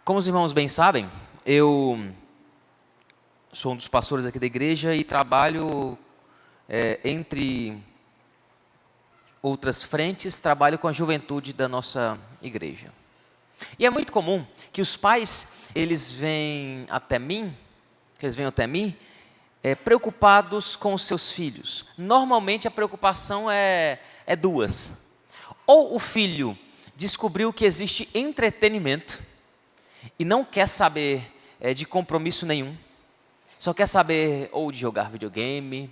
Como os irmãos bem sabem, eu sou um dos pastores aqui da igreja e trabalho, entre outras frentes, trabalho com a juventude da nossa igreja. E é muito comum que os pais, eles venham até mim, preocupados com os seus filhos. Normalmente a preocupação é duas. Ou o filho descobriu que existe entretenimento e não quer saber de compromisso nenhum, só quer saber ou de jogar videogame,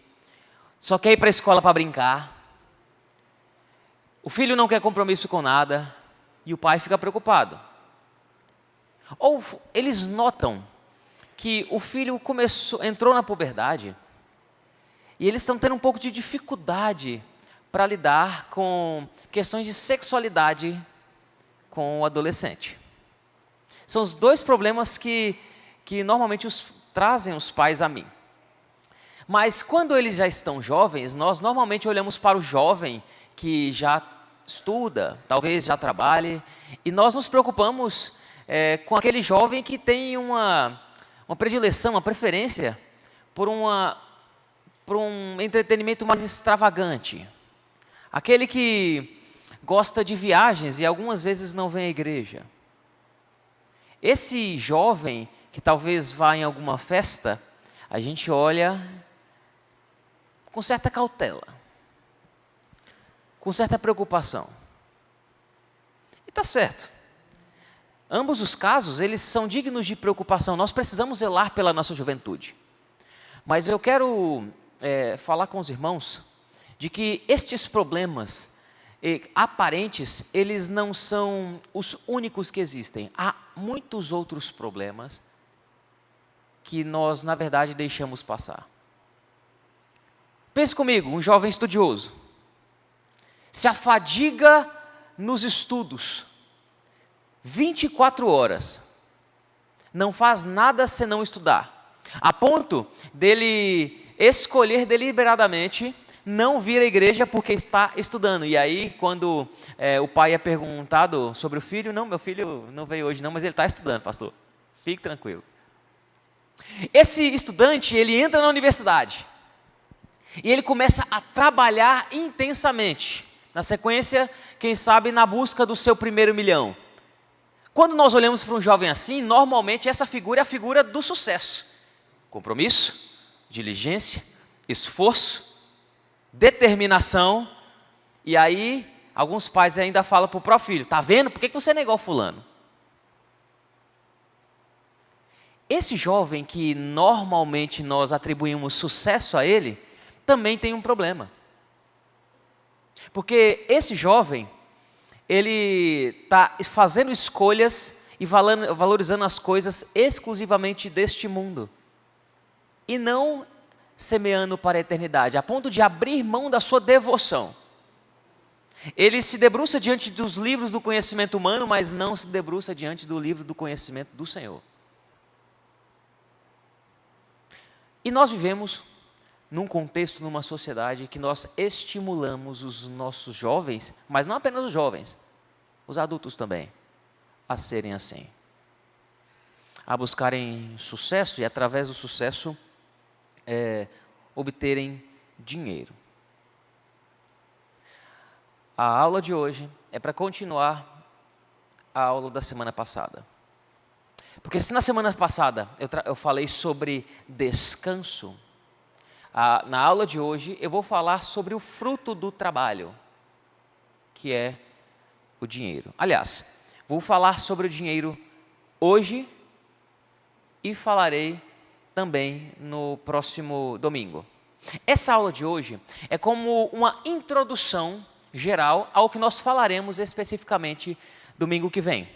só quer ir para a escola para brincar. O filho não quer compromisso com nada e o pai fica preocupado. Ou eles notam que o filho entrou na puberdade e eles estão tendo um pouco de dificuldade para lidar com questões de sexualidade com o adolescente. São os dois problemas que normalmente trazem os pais a mim. Mas quando eles já estão jovens, nós normalmente olhamos para o jovem que já estuda, talvez já trabalhe, e nós nos preocupamos com aquele jovem que tem uma predileção, uma preferência por um entretenimento mais extravagante. Aquele que gosta de viagens e algumas vezes não vem à igreja. Esse jovem que talvez vá em alguma festa, a gente olha com certa cautela, com certa preocupação. E está certo. Ambos os casos, eles são dignos de preocupação. Nós precisamos zelar pela nossa juventude. Mas eu quero falar com os irmãos de que estes problemas aparentes, eles não são os únicos que existem. Há muitos outros problemas que nós, na verdade, deixamos passar. Pense comigo, um jovem estudioso se afadiga nos estudos 24 horas, não faz nada senão estudar, a ponto dele escolher deliberadamente não vir à igreja porque está estudando. E aí, quando o pai é perguntado sobre o filho, não, meu filho não veio hoje não, mas ele está estudando, pastor. Fique tranquilo. Esse estudante, ele entra na universidade e ele começa a trabalhar intensamente. Na sequência, quem sabe, na busca do seu primeiro milhão. Quando nós olhamos para um jovem assim, normalmente essa figura é a figura do sucesso. Compromisso, diligência, esforço, determinação. E aí, alguns pais ainda falam para o próprio filho, está vendo? Por que você não é igual fulano? Esse jovem que normalmente nós atribuímos sucesso a ele, também tem um problema. Porque esse jovem, ele está fazendo escolhas e valorizando as coisas exclusivamente deste mundo. E não semeando para a eternidade, a ponto de abrir mão da sua devoção. Ele se debruça diante dos livros do conhecimento humano, mas não se debruça diante do livro do conhecimento do Senhor. E nós vivemos num contexto, numa sociedade que nós estimulamos os nossos jovens, mas não apenas os jovens, os adultos também, a serem assim. A buscarem sucesso e através do sucesso obterem dinheiro. A aula de hoje é para continuar a aula da semana passada. Porque se na semana passada eu falei sobre descanso, na aula de hoje eu vou falar sobre o fruto do trabalho, que é o dinheiro. Aliás, vou falar sobre o dinheiro hoje e falarei também no próximo domingo. Essa aula de hoje é como uma introdução geral ao que nós falaremos especificamente domingo que vem.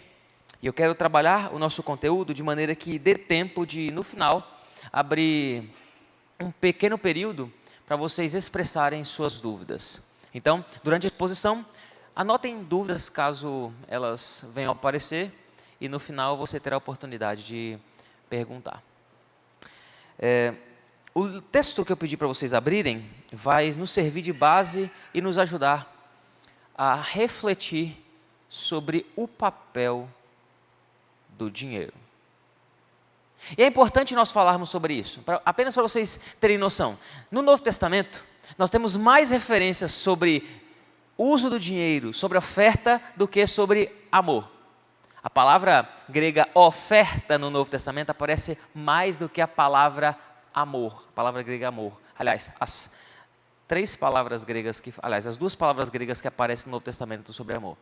E eu quero trabalhar o nosso conteúdo de maneira que dê tempo de, no final, abrir um pequeno período para vocês expressarem suas dúvidas. Então, durante a exposição, anotem dúvidas caso elas venham a aparecer e no final você terá a oportunidade de perguntar. O texto que eu pedi para vocês abrirem vai nos servir de base e nos ajudar a refletir sobre o papel do dinheiro. E é importante nós falarmos sobre isso, apenas para vocês terem noção. No Novo Testamento, nós temos mais referências sobre uso do dinheiro, sobre oferta, do que sobre amor. A palavra grega oferta no Novo Testamento aparece mais do que a palavra amor, a palavra grega amor. Aliás, as duas palavras gregas que aparecem no Novo Testamento sobre amor.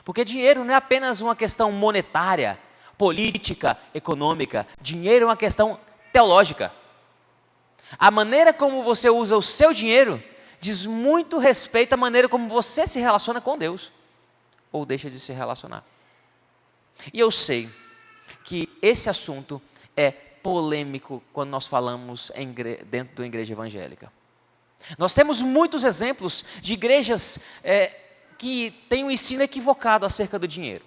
Porque dinheiro não é apenas uma questão monetária, política, econômica. Dinheiro é uma questão teológica. A maneira como você usa o seu dinheiro diz muito respeito à maneira como você se relaciona com Deus, ou deixa de se relacionar. E eu sei que esse assunto é polêmico quando nós falamos dentro da igreja evangélica. Nós temos muitos exemplos de igrejas que têm um ensino equivocado acerca do dinheiro.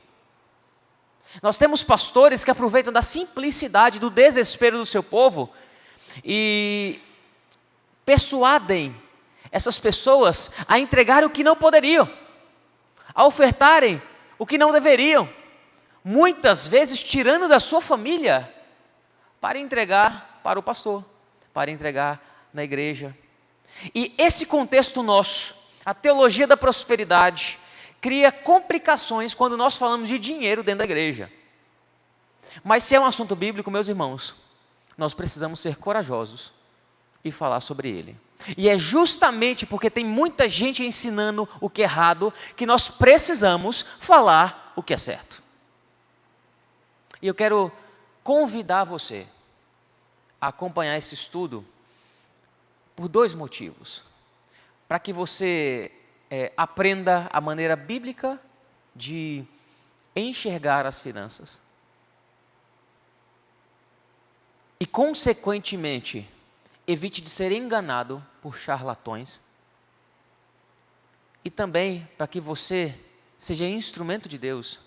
Nós temos pastores que aproveitam da simplicidade, do desespero do seu povo e persuadem essas pessoas a entregar o que não poderiam, a ofertarem o que não deveriam, muitas vezes tirando da sua família para entregar para o pastor, para entregar na igreja. E esse contexto nosso, a teologia da prosperidade, cria complicações quando nós falamos de dinheiro dentro da igreja. Mas se é um assunto bíblico, meus irmãos, nós precisamos ser corajosos e falar sobre ele. E é justamente porque tem muita gente ensinando o que é errado, que nós precisamos falar o que é certo. E eu quero convidar você a acompanhar esse estudo por dois motivos. Para que você aprenda a maneira bíblica de enxergar as finanças. E, consequentemente, evite de ser enganado por charlatões. E também para que você seja instrumento de Deus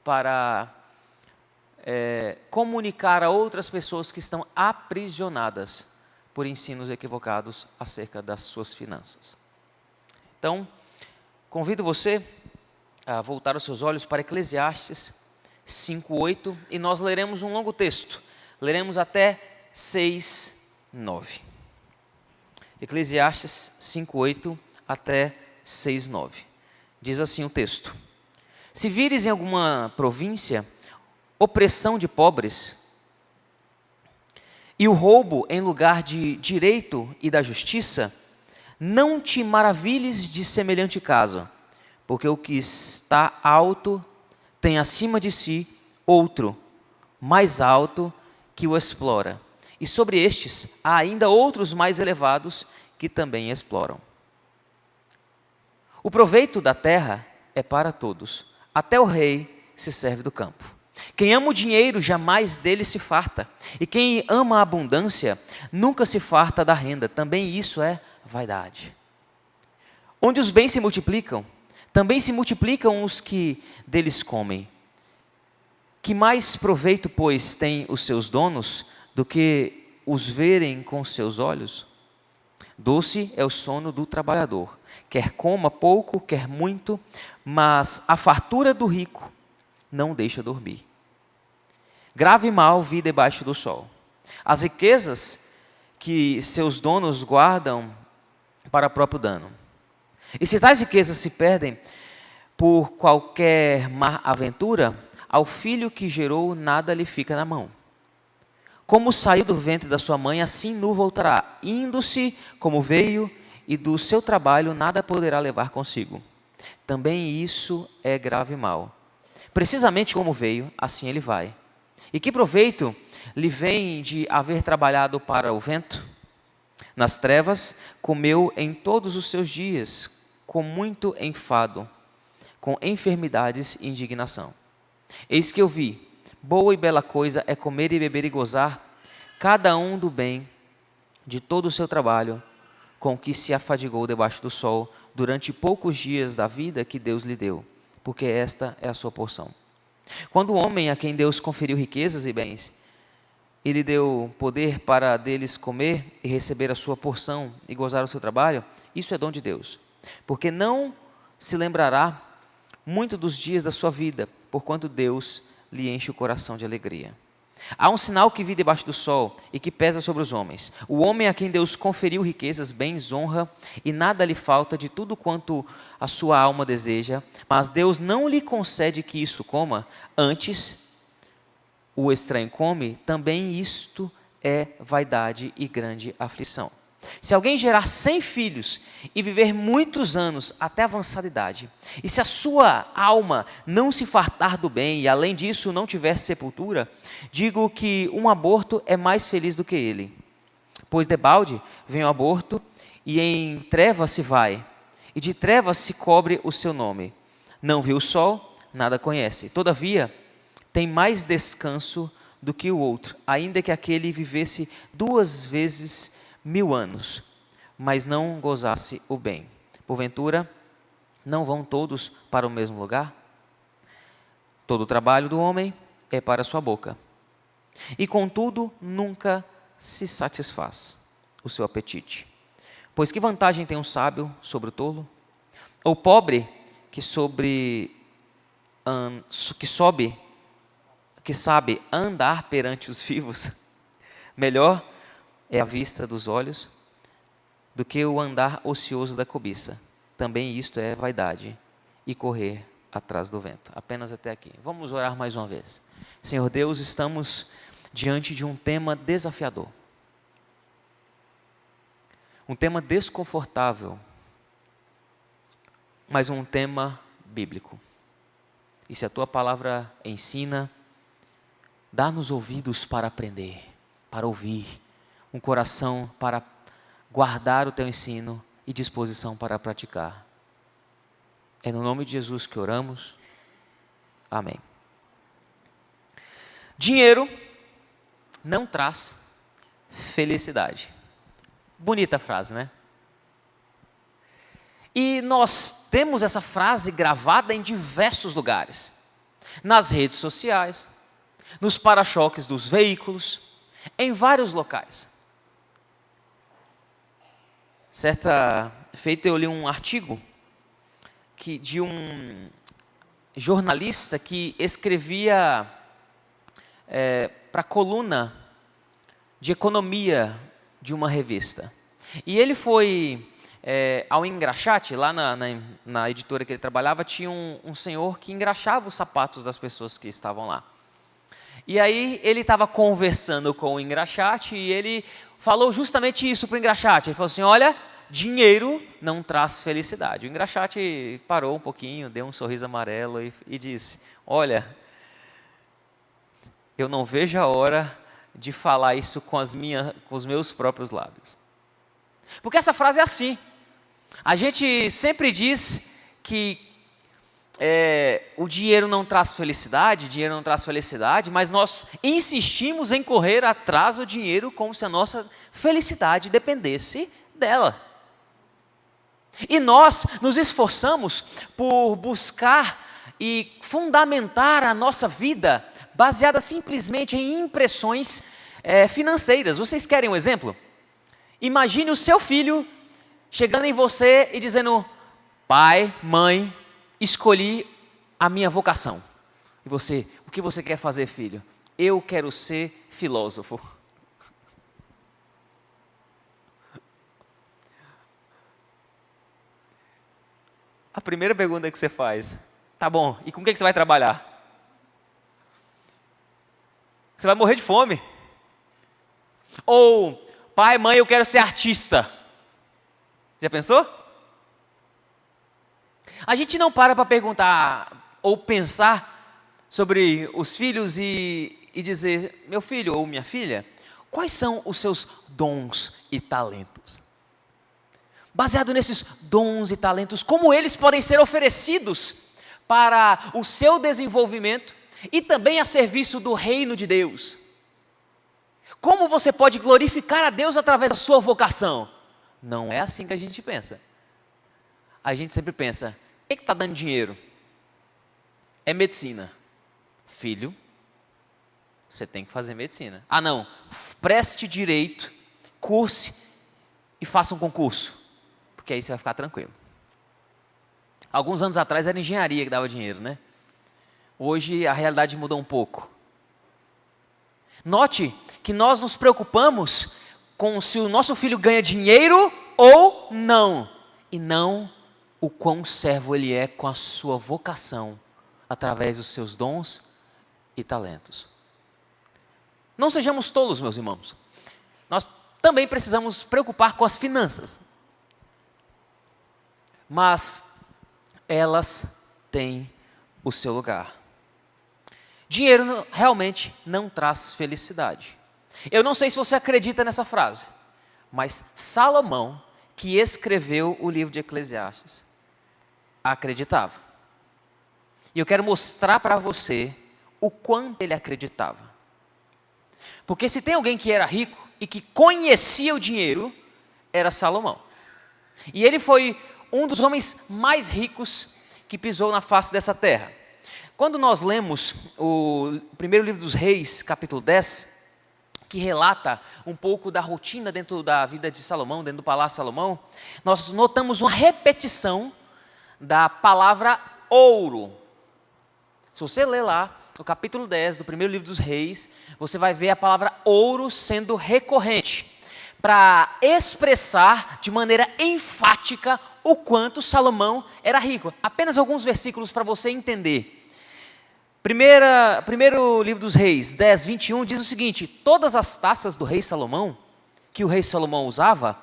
para comunicar a outras pessoas que estão aprisionadas por ensinos equivocados acerca das suas finanças. Então, convido você a voltar os seus olhos para Eclesiastes 5:8 e nós leremos um longo texto. Leremos até 6:9. Eclesiastes 5:8 até 6:9. Diz assim o texto: Se vires em alguma província opressão de pobres, e o roubo em lugar de direito e da justiça, não te maravilhes de semelhante caso, porque o que está alto tem acima de si outro, mais alto, que o explora. E sobre estes há ainda outros mais elevados que também exploram. O proveito da terra é para todos, até o rei se serve do campo. Quem ama o dinheiro jamais dele se farta, e quem ama a abundância nunca se farta da renda. Também isso é vaidade. Onde os bens se multiplicam, também se multiplicam os que deles comem. Que mais proveito, pois, têm os seus donos do que os verem com seus olhos? Doce é o sono do trabalhador, quer coma pouco, quer muito, mas a fartura do rico não deixa dormir. Grave mal vi debaixo do sol. As riquezas que seus donos guardam para próprio dano. E se tais riquezas se perdem por qualquer má aventura, ao filho que gerou nada lhe fica na mão. Como saiu do ventre da sua mãe, assim nu voltará, indo-se como veio, e do seu trabalho nada poderá levar consigo. Também isso é grave mal. Precisamente como veio, assim ele vai. E que proveito lhe vem de haver trabalhado para o vento? Nas trevas comeu em todos os seus dias, com muito enfado, com enfermidades e indignação. Eis que eu vi, boa e bela coisa é comer e beber e gozar, cada um do bem de todo o seu trabalho, com que se afadigou debaixo do sol, durante poucos dias da vida que Deus lhe deu, porque esta é a sua porção. Quando o homem a quem Deus conferiu riquezas e bens, e lhe deu poder para deles comer e receber a sua porção e gozar o seu trabalho, isso é dom de Deus. Porque não se lembrará muito dos dias da sua vida, porquanto Deus lhe enche o coração de alegria. Há um sinal que vi debaixo do sol e que pesa sobre os homens. O homem a quem Deus conferiu riquezas, bens, honra, e nada lhe falta de tudo quanto a sua alma deseja, mas Deus não lhe concede que isto coma, antes o estranho come, também isto é vaidade e grande aflição. Se alguém gerar 100 filhos e viver muitos anos até avançada idade, e se a sua alma não se fartar do bem e além disso não tiver sepultura, digo que um aborto é mais feliz do que ele. Pois debalde vem o aborto e em trevas se vai, e de trevas se cobre o seu nome. Não viu o sol, nada conhece. Todavia, tem mais descanso do que o outro, ainda que aquele vivesse 2 vezes 1000 anos, mas não gozasse o bem. Porventura, não vão todos para o mesmo lugar? Todo o trabalho do homem é para a sua boca, e contudo nunca se satisfaz o seu apetite. Pois que vantagem tem um sábio sobre o tolo? Ou pobre que sabe andar perante os vivos? Melhor é a vista dos olhos do que o andar ocioso da cobiça. Também isto é vaidade e correr atrás do vento. Apenas até aqui. Vamos orar mais uma vez. Senhor Deus, estamos diante de um tema desafiador. Um tema desconfortável, mas um tema bíblico. E se a Tua palavra ensina, dá-nos ouvidos para aprender, para ouvir, um coração para guardar o Teu ensino e disposição para praticar. É no nome de Jesus que oramos. Amém. Dinheiro não traz felicidade. Bonita frase, né? E nós temos essa frase gravada em diversos lugares. Nas redes sociais, nos para-choques dos veículos, em vários locais. Certa feita eu li um artigo de um jornalista que escrevia para a coluna de economia de uma revista. E ele foi ao engraxate, lá na editora que ele trabalhava, tinha um senhor que engraxava os sapatos das pessoas que estavam lá. E aí ele estava conversando com o engraxate e ele falou justamente isso para o engraxate. Ele falou assim, olha, dinheiro não traz felicidade. O engraxate parou um pouquinho, deu um sorriso amarelo e disse, olha, eu não vejo a hora de falar isso com os meus próprios lábios. Porque essa frase é assim. A gente sempre diz que o dinheiro não traz felicidade, mas nós insistimos em correr atrás do dinheiro como se a nossa felicidade dependesse dela. E nós nos esforçamos por buscar e fundamentar a nossa vida baseada simplesmente em impressões financeiras. Vocês querem um exemplo? Imagine o seu filho chegando em você e dizendo, pai, mãe, escolhi a minha vocação. E você, o que você quer fazer, filho? Eu quero ser filósofo. A primeira pergunta que você faz, tá bom, e com o que você vai trabalhar? Você vai morrer de fome. Ou, pai, mãe, eu quero ser artista. Já pensou? A gente não para perguntar ou pensar sobre os filhos e dizer, meu filho ou minha filha, quais são os seus dons e talentos? Baseado nesses dons e talentos, como eles podem ser oferecidos para o seu desenvolvimento e também a serviço do reino de Deus? Como você pode glorificar a Deus através da sua vocação? Não é assim que a gente pensa. A gente sempre pensa, o que está dando dinheiro? É medicina. Filho, você tem que fazer medicina. Ah não, preste direito, curse e faça um concurso. Porque aí você vai ficar tranquilo. Alguns anos atrás era engenharia que dava dinheiro, né? Hoje a realidade mudou um pouco. Note que nós nos preocupamos com se o nosso filho ganha dinheiro ou não, e não o quão servo ele é com a sua vocação, através dos seus dons e talentos. Não sejamos tolos, meus irmãos. Nós também precisamos preocupar com as finanças. Mas elas têm o seu lugar. Dinheiro realmente não traz felicidade. Eu não sei se você acredita nessa frase, mas Salomão, que escreveu o livro de Eclesiastes, acreditava. E eu quero mostrar para você o quanto ele acreditava. Porque se tem alguém que era rico e que conhecia o dinheiro, era Salomão. E ele foi um dos homens mais ricos que pisou na face dessa terra. Quando nós lemos o primeiro livro dos Reis, capítulo 10, que relata um pouco da rotina dentro da vida de Salomão, dentro do palácio de Salomão, nós notamos uma repetição da palavra ouro. Se você ler lá, no capítulo 10 do primeiro livro dos Reis, você vai ver a palavra ouro sendo recorrente, para expressar de maneira enfática o quanto Salomão era rico. Apenas alguns versículos para você entender. Primeiro livro dos Reis, 10, 21, diz o seguinte: todas as taças do rei Salomão, que o rei Salomão usava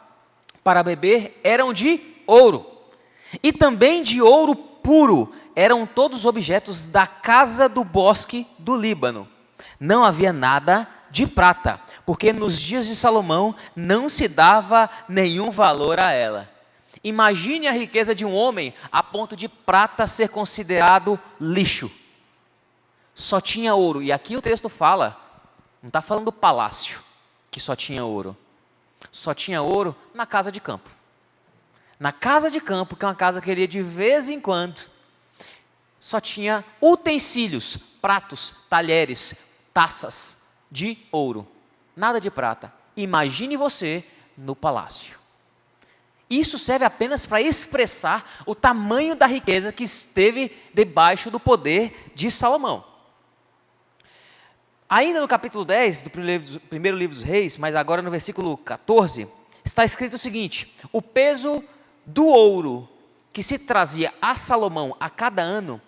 para beber, eram de ouro, e também de ouro puro, eram todos objetos da casa do bosque do Líbano. Não havia nada de prata, porque nos dias de Salomão não se dava nenhum valor a ela. Imagine a riqueza de um homem a ponto de prata ser considerado lixo. Só tinha ouro. E aqui o texto fala, não está falando do palácio, que só tinha ouro. Só tinha ouro na casa de campo. Na casa de campo, que é uma casa que ele ia de vez em quando, só tinha utensílios, pratos, talheres, taças de ouro. Nada de prata. Imagine você no palácio. Isso serve apenas para expressar o tamanho da riqueza que esteve debaixo do poder de Salomão. Ainda no capítulo 10 do primeiro livro dos Reis, mas agora no versículo 14, está escrito o seguinte: o peso do ouro que se trazia a Salomão a cada ano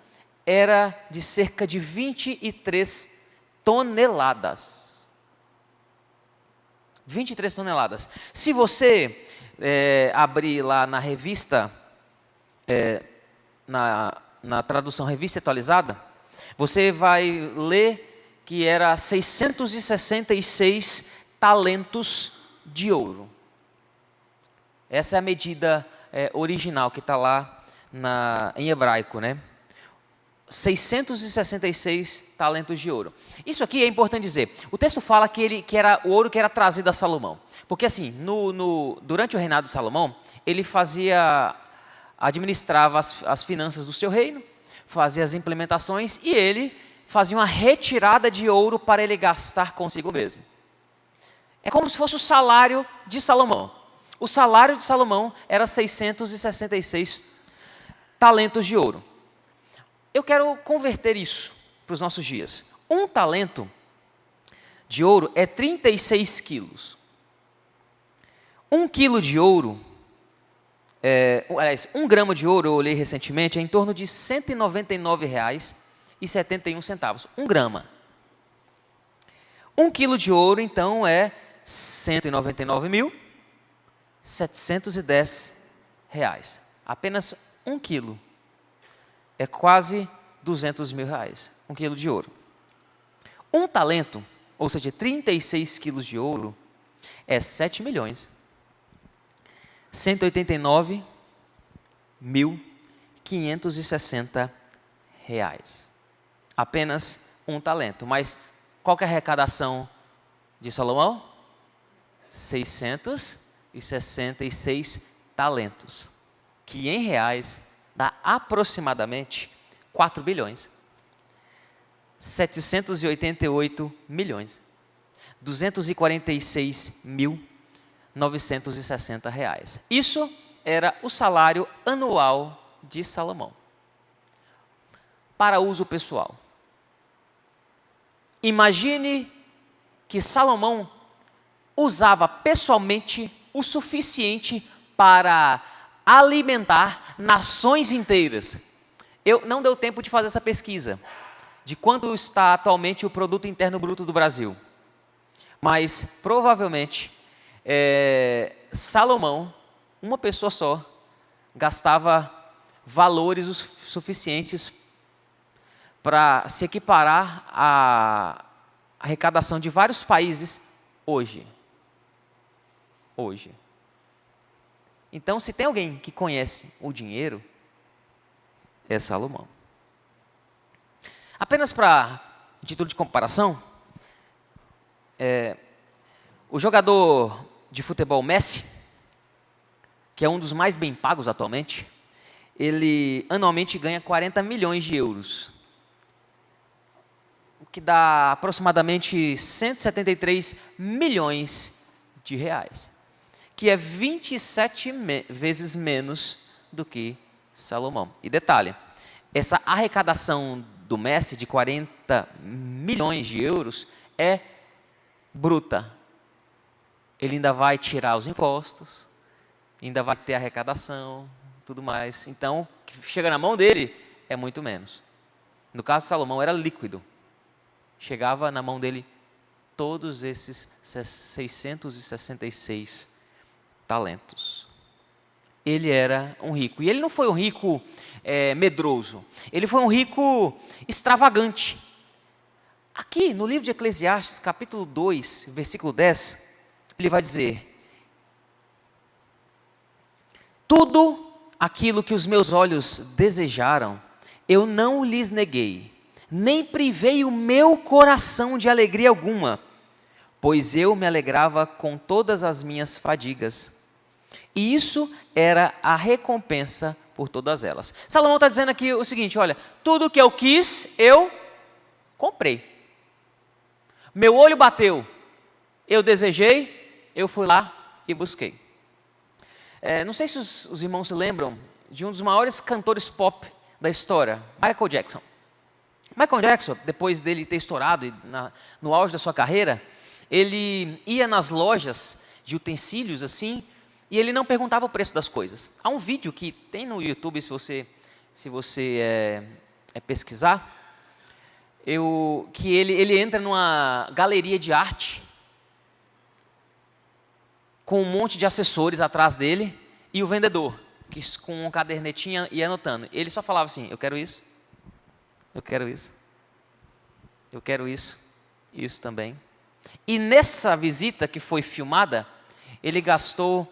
era de cerca de 23 toneladas. 23 toneladas. Se você abrir lá na revista, na tradução Revista Atualizada, você vai ler que era 666 talentos de ouro. Essa é a medida original que está lá em hebraico, né? 666 talentos de ouro. Isso aqui é importante dizer. O texto fala que era o ouro que era trazido a Salomão. Porque assim, durante o reinado de Salomão, ele administrava as finanças do seu reino, fazia as implementações e ele fazia uma retirada de ouro para ele gastar consigo mesmo. É como se fosse o salário de Salomão. O salário de Salomão era 666 talentos de ouro. Eu quero converter isso para os nossos dias. Um talento de ouro é 36 quilos. 1 quilo de ouro, 1 grama de ouro, eu olhei recentemente, é em torno de R$ 199,71. 1 grama. 1 quilo de ouro, então, é R$ 199.710. Apenas 1 quilo. É quase R$ 200 mil. 1 quilo de ouro. Um talento, ou seja, 36 quilos de ouro, é 7.189.560 reais. Apenas um talento. Mas qual que é a arrecadação de Salomão? 666 talentos. Que em reais dá aproximadamente 4 bilhões. 788 milhões. 246.960 reais. Isso era o salário anual de Salomão. Para uso pessoal. Imagine que Salomão usava pessoalmente o suficiente para alimentar nações inteiras. Não deu tempo de fazer essa pesquisa, de quanto está atualmente o produto interno bruto do Brasil. Mas, provavelmente, Salomão, uma pessoa só, gastava valores o suficientes para se equiparar à arrecadação de vários países hoje. Então, se tem alguém que conhece o dinheiro, é Salomão. Apenas para título de comparação, o jogador de futebol Messi, que é um dos mais bem pagos atualmente, ele anualmente ganha 40 milhões de euros, o que dá aproximadamente 173 milhões de reais, que é 27 vezes menos do que Salomão. E detalhe, essa arrecadação do Messi de 40 milhões de euros é bruta. Ele ainda vai tirar os impostos, ainda vai ter arrecadação, tudo mais. Então, o que chega na mão dele é muito menos. No caso de Salomão, era líquido. Chegava na mão dele todos esses 666 talentos. Ele era um rico. E ele não foi um rico medroso. Ele foi um rico extravagante. Aqui, no livro de Eclesiastes, capítulo 2, versículo 10, ele vai dizer: tudo aquilo que os meus olhos desejaram, eu não lhes neguei, nem privei o meu coração de alegria alguma, pois eu me alegrava com todas as minhas fadigas. E isso era a recompensa por todas elas. Salomão está dizendo aqui o seguinte: olha, tudo que eu quis, eu comprei. Meu olho bateu, eu desejei, eu fui lá e busquei. Não sei se os irmãos se lembram de um dos maiores cantores pop da história, Michael Jackson. Michael Jackson, depois dele ter estourado no auge da sua carreira, ele ia nas lojas de utensílios assim, e ele não perguntava o preço das coisas. Há um vídeo que tem no YouTube, se você pesquisar, que ele entra numa galeria de arte, com um monte de assessores atrás dele, e o vendedor, que com um cadernetinho ia anotando. Ele só falava assim: eu quero isso, eu quero isso, eu quero isso, isso também. E nessa visita que foi filmada, ele gastou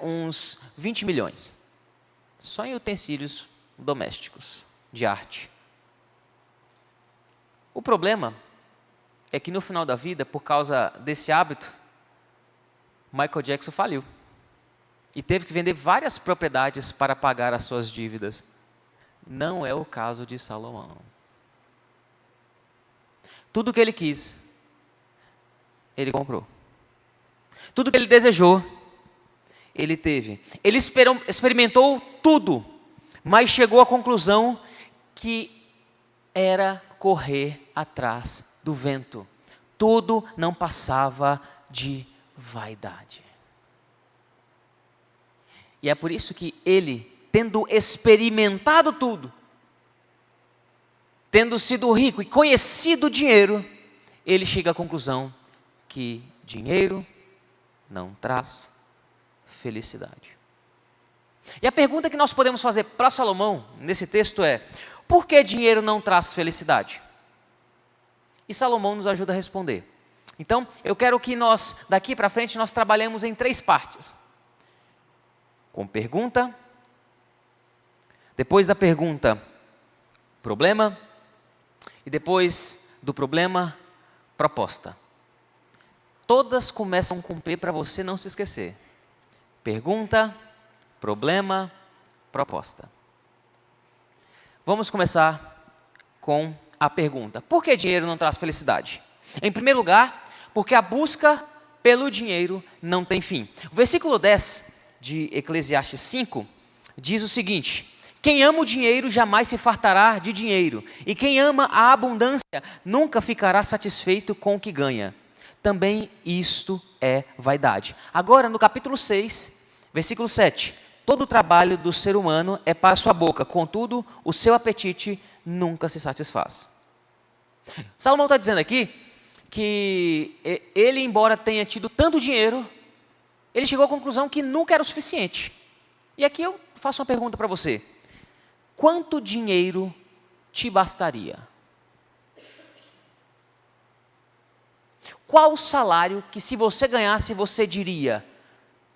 uns 20 milhões, só em utensílios domésticos, de arte. O problema é que no final da vida, por causa desse hábito, Michael Jackson faliu. E teve que vender várias propriedades para pagar as suas dívidas. Não é o caso de Salomão. Tudo que ele quis, ele comprou. Tudo que ele desejou, ele teve. Ele experimentou tudo, mas chegou à conclusão que era correr atrás do vento. Tudo não passava de vaidade. E é por isso que ele, tendo experimentado tudo, tendo sido rico e conhecido o dinheiro, ele chega à conclusão que dinheiro não traz felicidade. E a pergunta que nós podemos fazer para Salomão, nesse texto é: por que dinheiro não traz felicidade? E Salomão nos ajuda a responder. Então, eu quero que nós, daqui para frente, nós trabalhemos em 3 partes. Com pergunta, depois da pergunta, problema, e depois do problema, proposta. Todas começam com P para você não se esquecer. Pergunta, problema, proposta. Vamos começar com a pergunta: por que dinheiro não traz felicidade? Em primeiro lugar, porque a busca pelo dinheiro não tem fim. O versículo 10 de Eclesiastes 5 diz o seguinte: Quem ama o dinheiro jamais se fartará de dinheiro, e quem ama a abundância nunca ficará satisfeito com o que ganha. Também isto é vaidade. Agora, no capítulo 6, versículo 7. Todo o trabalho do ser humano é para sua boca, contudo, o seu apetite nunca se satisfaz. Salomão está dizendo aqui que ele, embora tenha tido tanto dinheiro, ele chegou à conclusão que nunca era o suficiente. E aqui eu faço uma pergunta para você. Quanto dinheiro te bastaria? Qual o salário que, se você ganhasse, você diria: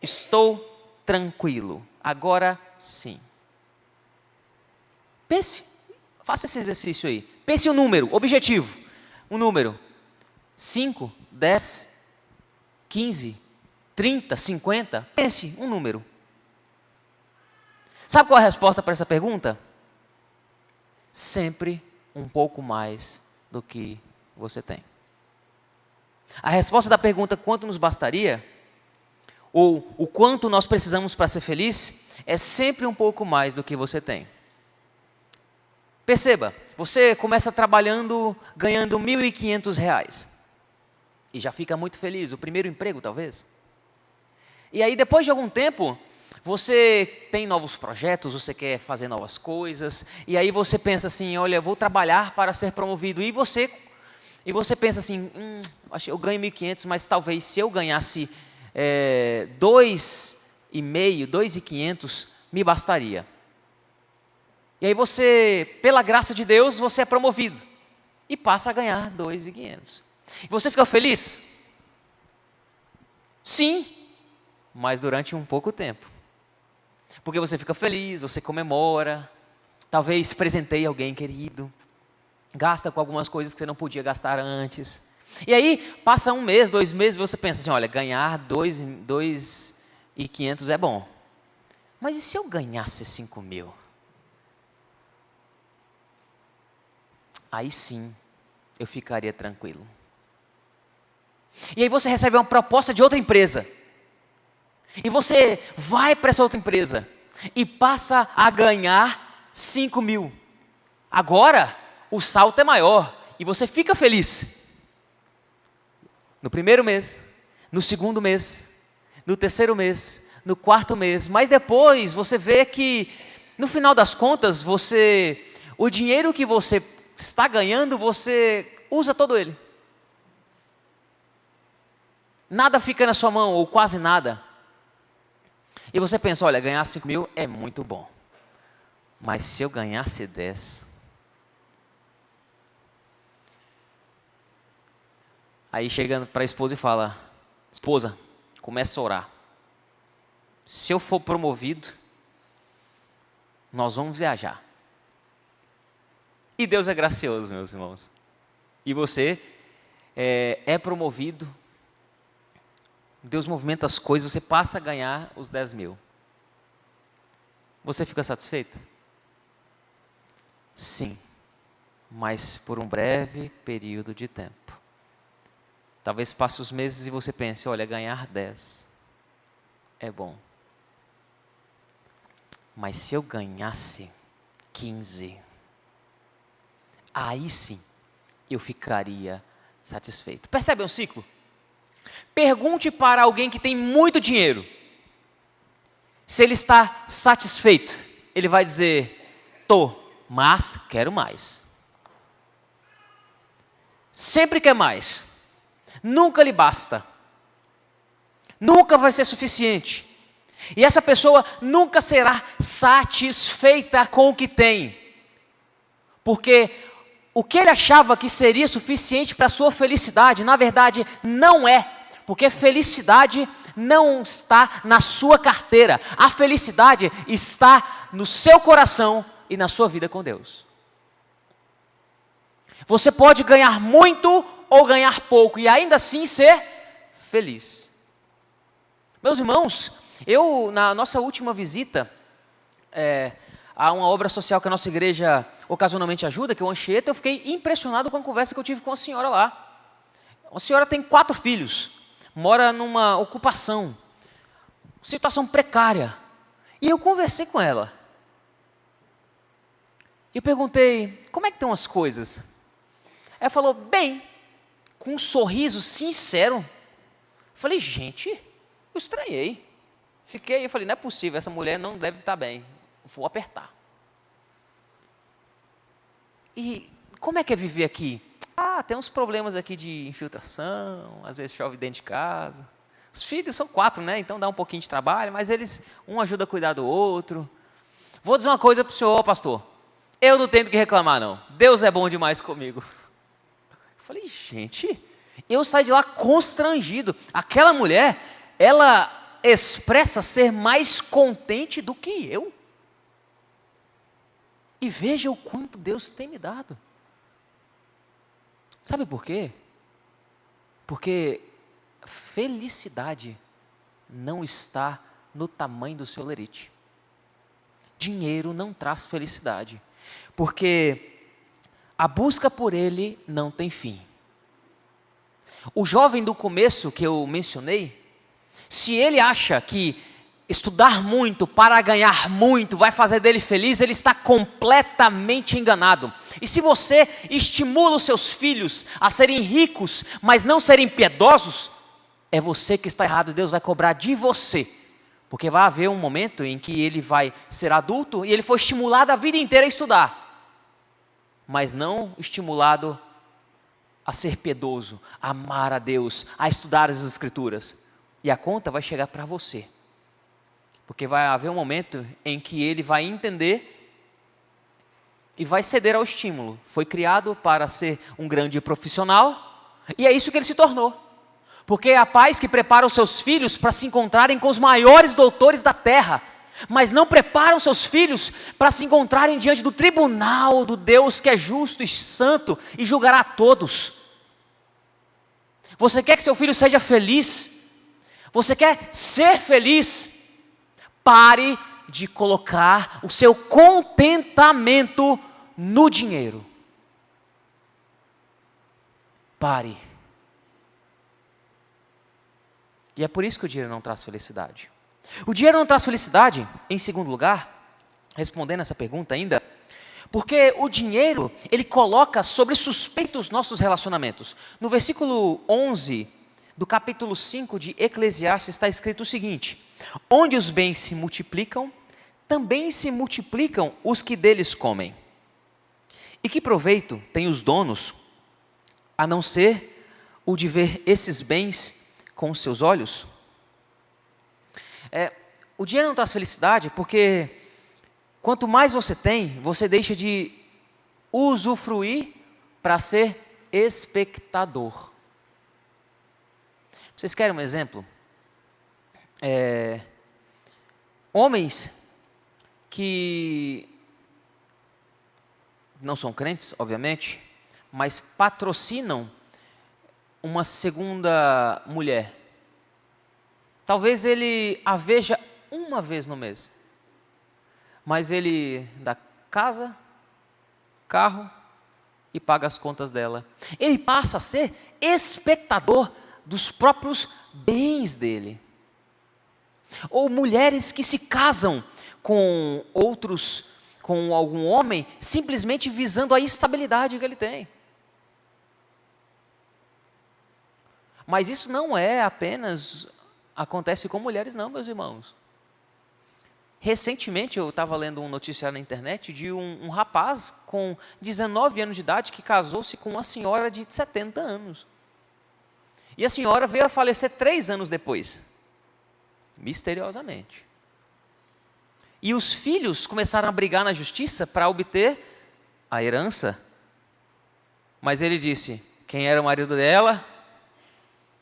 estou tranquilo, agora sim? Pense, faça esse exercício aí. Pense um número, objetivo. Um número. 5, 10, 15, 30, 50. Pense um número. Sabe qual é a resposta para essa pergunta? Sempre um pouco mais do que você tem. A resposta da pergunta quanto nos bastaria, ou o quanto nós precisamos para ser feliz, é sempre um pouco mais do que você tem. Perceba, você começa trabalhando, ganhando R$1.500, e já fica muito feliz, o primeiro emprego talvez. E aí depois de algum tempo, você tem novos projetos, você quer fazer novas coisas, e aí você pensa assim, olha, eu vou trabalhar para ser promovido, e você pensa assim, eu ganho 1.500, mas talvez se eu ganhasse 2,5, 2.500, me bastaria. E aí você, pela graça de Deus, você é promovido, e passa a ganhar 2.500. E você fica feliz? Sim, mas durante um pouco tempo. Porque você fica feliz, você comemora, talvez presenteie alguém querido, gasta com algumas coisas que você não podia gastar antes. E aí, passa 1 mês, 2 meses, você pensa assim, olha, ganhar 2.500 é bom. Mas e se eu ganhasse 5.000? Aí sim, eu ficaria tranquilo. E aí você recebe uma proposta de outra empresa. E você vai para essa outra empresa e passa a ganhar 5.000. Agora, o salto é maior e você fica feliz. No primeiro mês, no segundo mês, no terceiro mês, no quarto mês. Mas depois você vê que, no final das contas, o dinheiro que você está ganhando, você usa todo ele. Nada fica na sua mão, ou quase nada. E você pensa, olha, ganhar 5.000 é muito bom. Mas se eu ganhasse 10... Aí chega para a esposa e fala, esposa, começa a orar. Se eu for promovido, nós vamos viajar. E Deus é gracioso, meus irmãos. E você é promovido, Deus movimenta as coisas, você passa a ganhar os 10.000. Você fica satisfeito? Sim, mas por um breve período de tempo. Talvez passe os meses e você pense, olha, ganhar 10 é bom. Mas se eu ganhasse 15, aí sim eu ficaria satisfeito. Percebe um ciclo? Pergunte para alguém que tem muito dinheiro se ele está satisfeito. Ele vai dizer, tô, mas quero mais. Sempre quer mais. Nunca lhe basta. Nunca vai ser suficiente. E essa pessoa nunca será satisfeita com o que tem. Porque o que ele achava que seria suficiente para a sua felicidade, na verdade, não é. Porque felicidade não está na sua carteira. A felicidade está no seu coração e na sua vida com Deus. Você pode ganhar muito ou ganhar pouco e ainda assim ser feliz. Meus irmãos, na nossa última visita a uma obra social que a nossa igreja ocasionalmente ajuda, que é o Anchieta, eu fiquei impressionado com a conversa que eu tive com a senhora lá. A senhora tem 4 filhos, mora numa ocupação, situação precária. E eu conversei com ela. E eu perguntei, como é que estão as coisas? Ela falou, bem, com um sorriso sincero. Eu falei, gente, eu estranhei. Eu falei, não é possível, essa mulher não deve estar bem. Vou apertar. E como é que é viver aqui? Tem uns problemas aqui de infiltração, às vezes chove dentro de casa. Os filhos são 4, né? Então dá um pouquinho de trabalho, mas um ajuda a cuidar do outro. Vou dizer uma coisa para o senhor, pastor. Eu não tenho do que reclamar, não. Deus é bom demais comigo. Eu falei, gente, eu saí de lá constrangido. Aquela mulher, ela expressa ser mais contente do que eu. E veja o quanto Deus tem me dado. Sabe por quê? Porque felicidade não está no tamanho do seu lerite. Dinheiro não traz felicidade, porque a busca por ele não tem fim. O jovem do começo que eu mencionei, se ele acha que estudar muito para ganhar muito vai fazer dele feliz, ele está completamente enganado. E se você estimula os seus filhos a serem ricos, mas não serem piedosos, é você que está errado. Deus vai cobrar de você, porque vai haver um momento em que ele vai ser adulto e ele foi estimulado a vida inteira a estudar, mas não estimulado a ser piedoso, a amar a Deus, a estudar as Escrituras. E a conta vai chegar para você. Porque vai haver um momento em que ele vai entender e vai ceder ao estímulo. Foi criado para ser um grande profissional, e é isso que ele se tornou. Porque há pais que preparam seus filhos para se encontrarem com os maiores doutores da terra, mas não preparam seus filhos para se encontrarem diante do tribunal do Deus que é justo e santo e julgará a todos. Você quer que seu filho seja feliz? Você quer ser feliz? Pare de colocar o seu contentamento no dinheiro. Pare. E é por isso que o dinheiro não traz felicidade. O dinheiro não traz felicidade, em segundo lugar, respondendo essa pergunta ainda, porque o dinheiro, ele coloca sobre suspeita os nossos relacionamentos. No versículo 11 do capítulo 5 de Eclesiastes está escrito o seguinte: onde os bens se multiplicam, também se multiplicam os que deles comem. E que proveito têm os donos, a não ser o de ver esses bens com os seus olhos? O dinheiro não traz felicidade porque quanto mais você tem, você deixa de usufruir para ser espectador. Vocês querem um exemplo? Homens que não são crentes, obviamente, mas patrocinam uma segunda mulher. Talvez ele a veja uma vez no mês, mas ele dá casa, carro e paga as contas dela. Ele passa a ser espectador dos próprios bens dele. Ou mulheres que se casam com algum homem, simplesmente visando a estabilidade que ele tem. Mas isso não é apenas, acontece com mulheres não, meus irmãos. Recentemente eu estava lendo um noticiário na internet de um rapaz com 19 anos de idade que casou-se com uma senhora de 70 anos. E a senhora veio a falecer 3 anos depois, misteriosamente. E os filhos começaram a brigar na justiça para obter a herança. Mas ele disse, quem era o marido dela?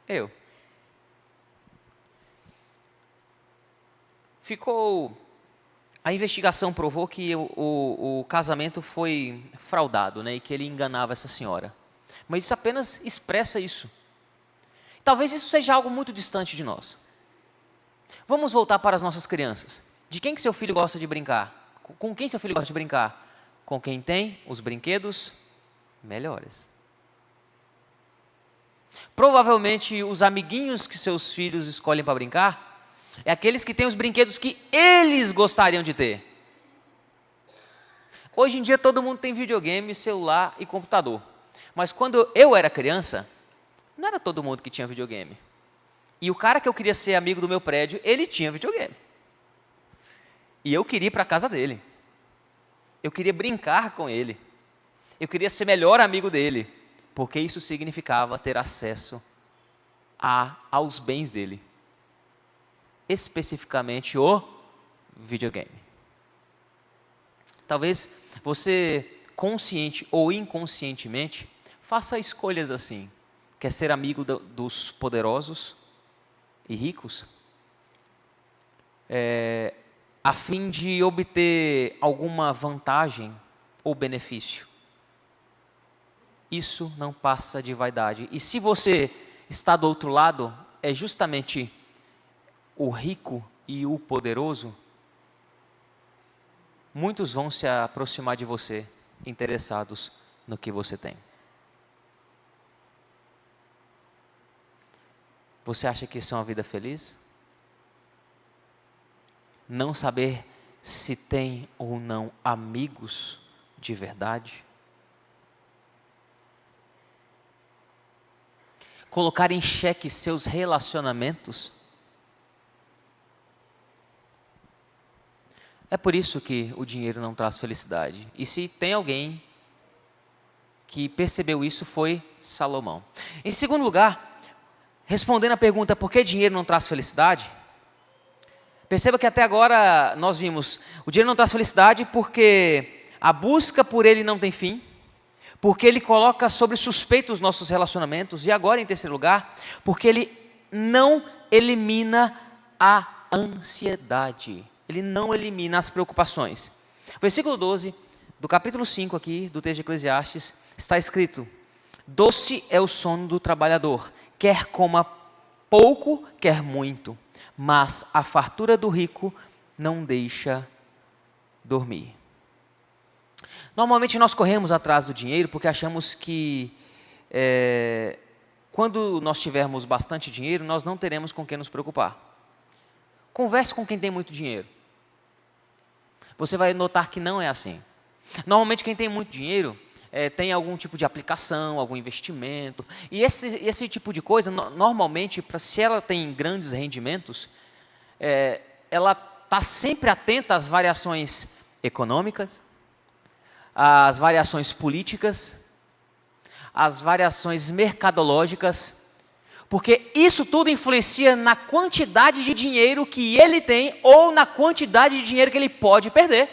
Eu. A investigação provou que o casamento foi fraudado, né, e que ele enganava essa senhora. Mas isso apenas expressa isso. Talvez isso seja algo muito distante de nós. Vamos voltar para as nossas crianças. De quem que seu filho gosta de brincar? Com quem seu filho gosta de brincar? Com quem tem os brinquedos melhores. Provavelmente os amiguinhos que seus filhos escolhem para brincar é aqueles que têm os brinquedos que eles gostariam de ter. Hoje em dia todo mundo tem videogame, celular e computador. Mas quando eu era criança, não era todo mundo que tinha videogame. E o cara que eu queria ser amigo do meu prédio, ele tinha videogame. E eu queria ir para a casa dele. Eu queria brincar com ele. Eu queria ser melhor amigo dele. Porque isso significava ter acesso aos bens dele. Especificamente o videogame. Talvez você, consciente ou inconscientemente, faça escolhas assim. Quer ser amigo dos poderosos e ricos? A fim de obter alguma vantagem ou benefício. Isso não passa de vaidade. E se você está do outro lado, é justamente o rico e o poderoso, muitos vão se aproximar de você, interessados no que você tem. Você acha que isso é uma vida feliz? Não saber se tem ou não amigos de verdade? Colocar em xeque seus relacionamentos? É por isso que o dinheiro não traz felicidade. E se tem alguém que percebeu isso, foi Salomão. Em segundo lugar, respondendo a pergunta por que dinheiro não traz felicidade, perceba que até agora nós vimos, o dinheiro não traz felicidade porque a busca por ele não tem fim, porque ele coloca sobre suspeita os nossos relacionamentos, e agora em terceiro lugar, porque ele não elimina a ansiedade. Ele não elimina as preocupações. Versículo 12, do capítulo 5 aqui, do texto de Eclesiastes, está escrito: doce é o sono do trabalhador, quer coma pouco, quer muito, mas a fartura do rico não deixa dormir. Normalmente nós corremos atrás do dinheiro porque achamos que quando nós tivermos bastante dinheiro, nós não teremos com quem nos preocupar. Converse com quem tem muito dinheiro. Você vai notar que não é assim. Normalmente quem tem muito dinheiro tem algum tipo de aplicação, algum investimento. E esse tipo de coisa, normalmente, se ela tem grandes rendimentos, ela está sempre atenta às variações econômicas, às variações políticas, às variações mercadológicas, porque isso tudo influencia na quantidade de dinheiro que ele tem ou na quantidade de dinheiro que ele pode perder.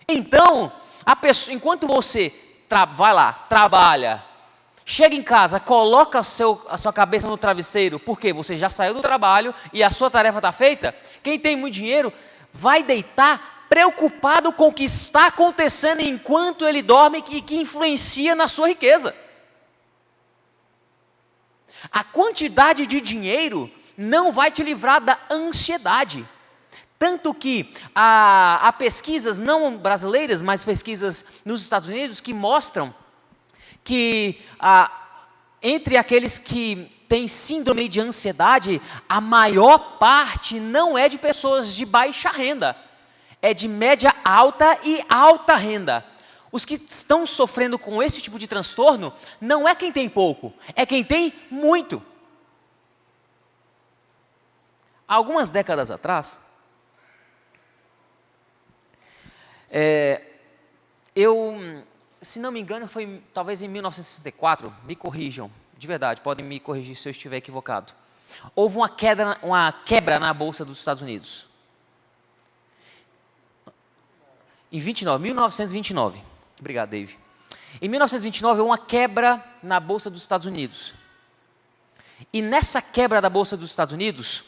Então, a pessoa, enquanto você vai lá, trabalha, chega em casa, coloca a sua cabeça no travesseiro, porque você já saiu do trabalho e a sua tarefa está feita, quem tem muito dinheiro vai deitar preocupado com o que está acontecendo enquanto ele dorme e que influencia na sua riqueza. A quantidade de dinheiro não vai te livrar da ansiedade. Tanto que há pesquisas, não brasileiras, mas pesquisas nos Estados Unidos, que mostram que entre aqueles que têm síndrome de ansiedade, a maior parte não é de pessoas de baixa renda, é de média alta e alta renda. Os que estão sofrendo com esse tipo de transtorno não é quem tem pouco, é quem tem muito. Há algumas décadas atrás, se não me engano, foi talvez em 1964, me corrijam, de verdade, podem me corrigir se eu estiver equivocado. Houve uma quebra na Bolsa dos Estados Unidos. Em 1929. Obrigado, Dave. Em 1929, houve uma quebra na Bolsa dos Estados Unidos. E nessa quebra da Bolsa dos Estados Unidos,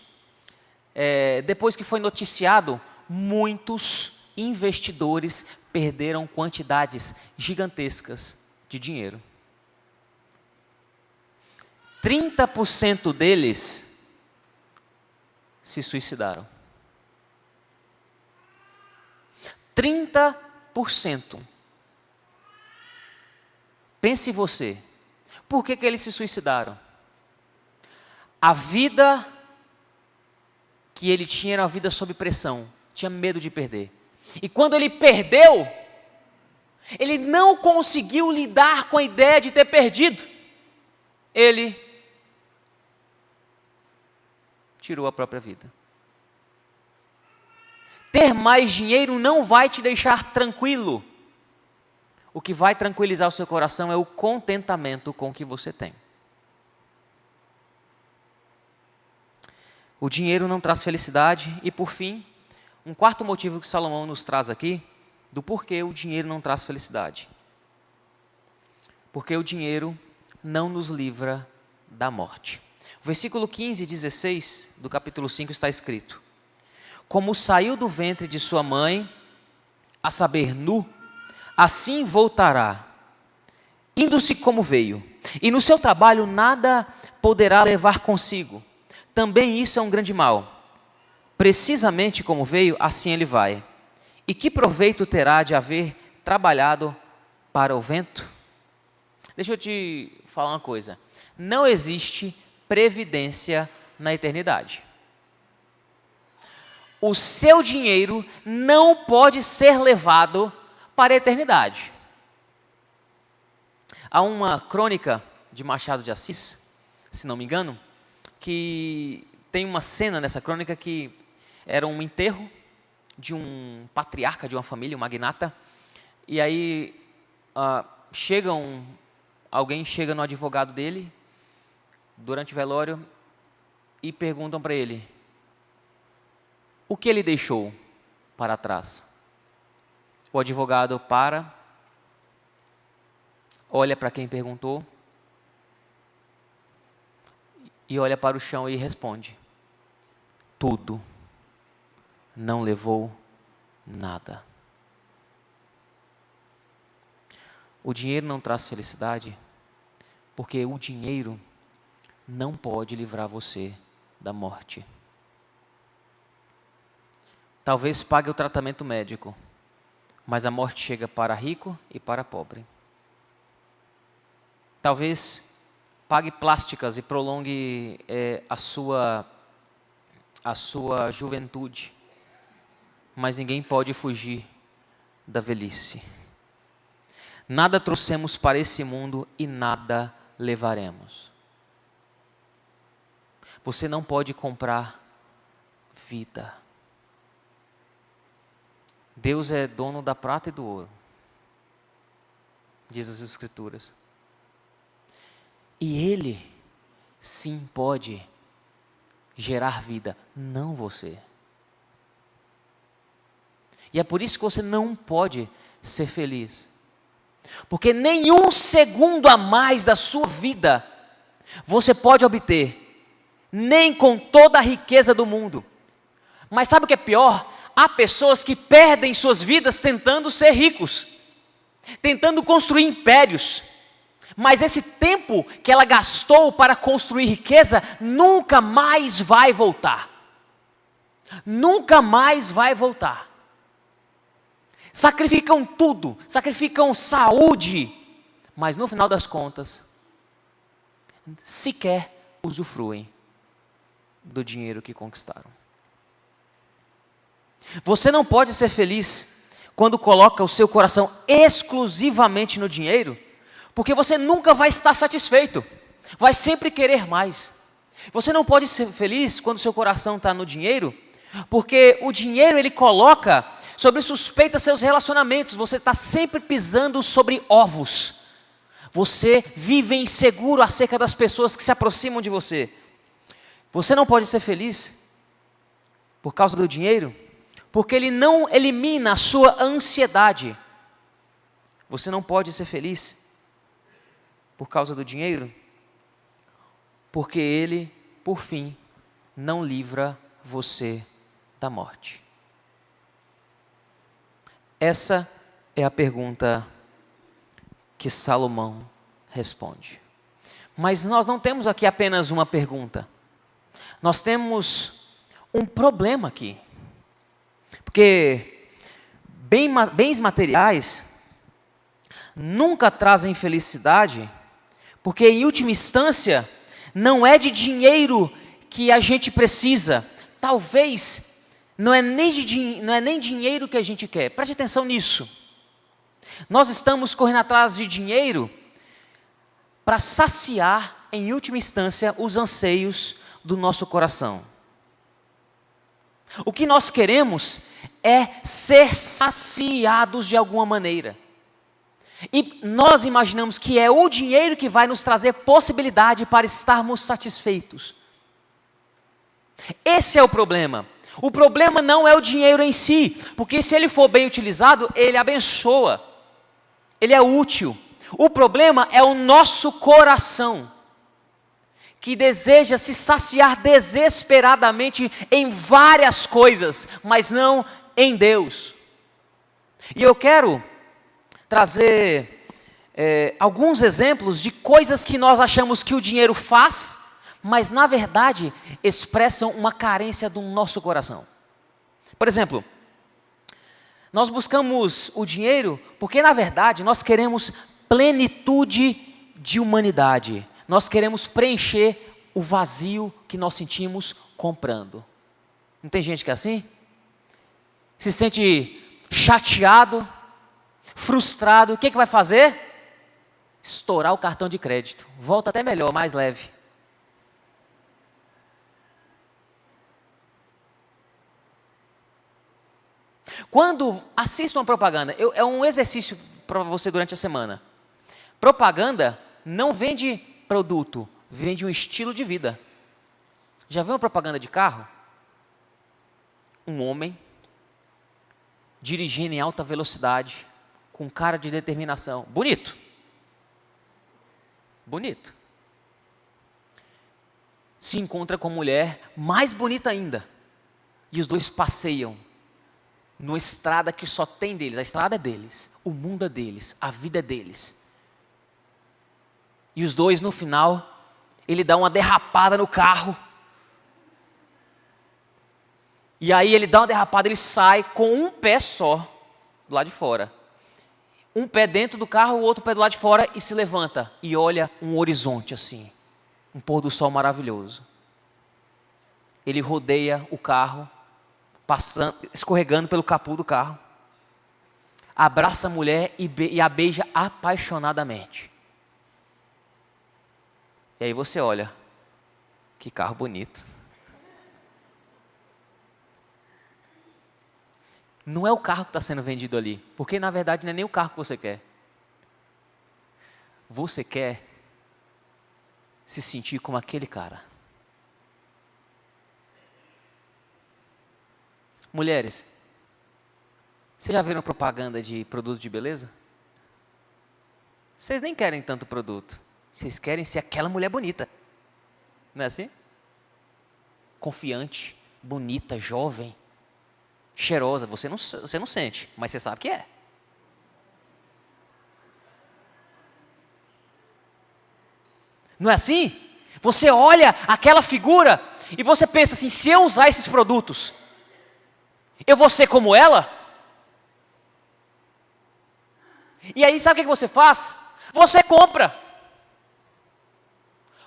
depois que foi noticiado, muitos investidores perderam quantidades gigantescas de dinheiro. 30% deles se suicidaram. 30%. Pense você, por que eles se suicidaram? A vida que ele tinha era uma vida sob pressão, tinha medo de perder. E quando ele perdeu, ele não conseguiu lidar com a ideia de ter perdido. Ele tirou a própria vida. Ter mais dinheiro não vai te deixar tranquilo. O que vai tranquilizar o seu coração é o contentamento com o que você tem. O dinheiro não traz felicidade. E por fim, um quarto motivo que Salomão nos traz aqui, do porquê o dinheiro não traz felicidade. Porque o dinheiro não nos livra da morte. O versículo 15 e 16 do capítulo 5 está escrito: como saiu do ventre de sua mãe, a saber, nu, assim voltará, indo-se como veio, e no seu trabalho nada poderá levar consigo. Também isso é um grande mal. Precisamente como veio, assim ele vai. E que proveito terá de haver trabalhado para o vento? Deixa eu te falar uma coisa. Não existe previdência na eternidade. O seu dinheiro não pode ser levado para a eternidade. Há uma crônica de Machado de Assis, se não me engano, que tem uma cena nessa crônica que era um enterro de um patriarca de uma família, um magnata, e aí alguém chega no advogado dele, durante o velório, e perguntam para ele, o que ele deixou para trás? O advogado olha para quem perguntou, e olha para o chão e responde, tudo, não levou nada. O dinheiro não traz felicidade, porque o dinheiro não pode livrar você da morte. Talvez pague o tratamento médico, mas a morte chega para rico e para pobre. Talvez pague plásticas e prolongue a sua juventude, mas ninguém pode fugir da velhice. Nada trouxemos para esse mundo e nada levaremos. Você não pode comprar vida. Deus é dono da prata e do ouro, diz as Escrituras. E Ele, sim, pode gerar vida, não você. E é por isso que você não pode ser feliz. Porque nenhum segundo a mais da sua vida você pode obter, nem com toda a riqueza do mundo. Mas sabe o que é pior? Há pessoas que perdem suas vidas tentando ser ricos, tentando construir impérios. Mas esse tempo que ela gastou para construir riqueza nunca mais vai voltar. Nunca mais vai voltar. Sacrificam tudo, sacrificam saúde, mas no final das contas, sequer usufruem do dinheiro que conquistaram. Você não pode ser feliz quando coloca o seu coração exclusivamente no dinheiro, porque você nunca vai estar satisfeito, vai sempre querer mais. Você não pode ser feliz quando o seu coração está no dinheiro, porque o dinheiro ele coloca sobre suspeita seus relacionamentos, você está sempre pisando sobre ovos. Você vive inseguro acerca das pessoas que se aproximam de você. Você não pode ser feliz por causa do dinheiro, porque ele não elimina a sua ansiedade. Você não pode ser feliz por causa do dinheiro, porque ele, por fim, não livra você da morte. Essa é a pergunta que Salomão responde. Mas nós não temos aqui apenas uma pergunta. Nós temos um problema aqui. Porque bens materiais nunca trazem felicidade, porque em última instância não é de dinheiro que a gente precisa. Talvez não é nem dinheiro que a gente quer. Preste atenção nisso. Nós estamos correndo atrás de dinheiro para saciar, em última instância, os anseios do nosso coração. O que nós queremos é ser saciados de alguma maneira. E nós imaginamos que é o dinheiro que vai nos trazer possibilidade para estarmos satisfeitos. Esse é o problema. O problema não é o dinheiro em si, porque se ele for bem utilizado, ele abençoa, ele é útil. O problema é o nosso coração, que deseja se saciar desesperadamente em várias coisas, mas não em Deus. E eu quero trazer alguns exemplos de coisas que nós achamos que o dinheiro faz, mas na verdade expressam uma carência do nosso coração. Por exemplo, nós buscamos o dinheiro porque na verdade nós queremos plenitude de humanidade. Nós queremos preencher o vazio que nós sentimos comprando. Não tem gente que é assim? Se sente chateado, frustrado, o que vai fazer? Estourar o cartão de crédito. Volta até melhor, mais leve. Quando assiste uma propaganda, é um exercício para você durante a semana. Propaganda não vende produto, vende um estilo de vida. Já viu uma propaganda de carro? Um homem dirigindo em alta velocidade, com cara de determinação. Bonito. Bonito. Se encontra com uma mulher mais bonita ainda. E os dois passeiam numa estrada que só tem deles. A estrada é deles, o mundo é deles, a vida é deles. E os dois no final, ele dá uma derrapada no carro. E aí ele dá uma derrapada, ele sai com um pé só, do lado de fora. Um pé dentro do carro, o outro pé do lado de fora e se levanta. E olha um horizonte assim, um pôr do sol maravilhoso. Ele rodeia o carro, passando, escorregando pelo capô do carro. Abraça a mulher e a beija apaixonadamente. E aí você olha, que carro bonito. Não é o carro que está sendo vendido ali, porque na verdade não é nem o carro que você quer. Você quer se sentir como aquele cara. Mulheres, vocês já viram propaganda de produto de beleza? Vocês nem querem tanto produto. Vocês querem ser aquela mulher bonita. Não é assim? Confiante, bonita, jovem, cheirosa. Você não sente, mas você sabe que é. Não é assim? Você olha aquela figura e você pensa assim, se eu usar esses produtos, eu vou ser como ela? E aí sabe o que você faz? Você compra.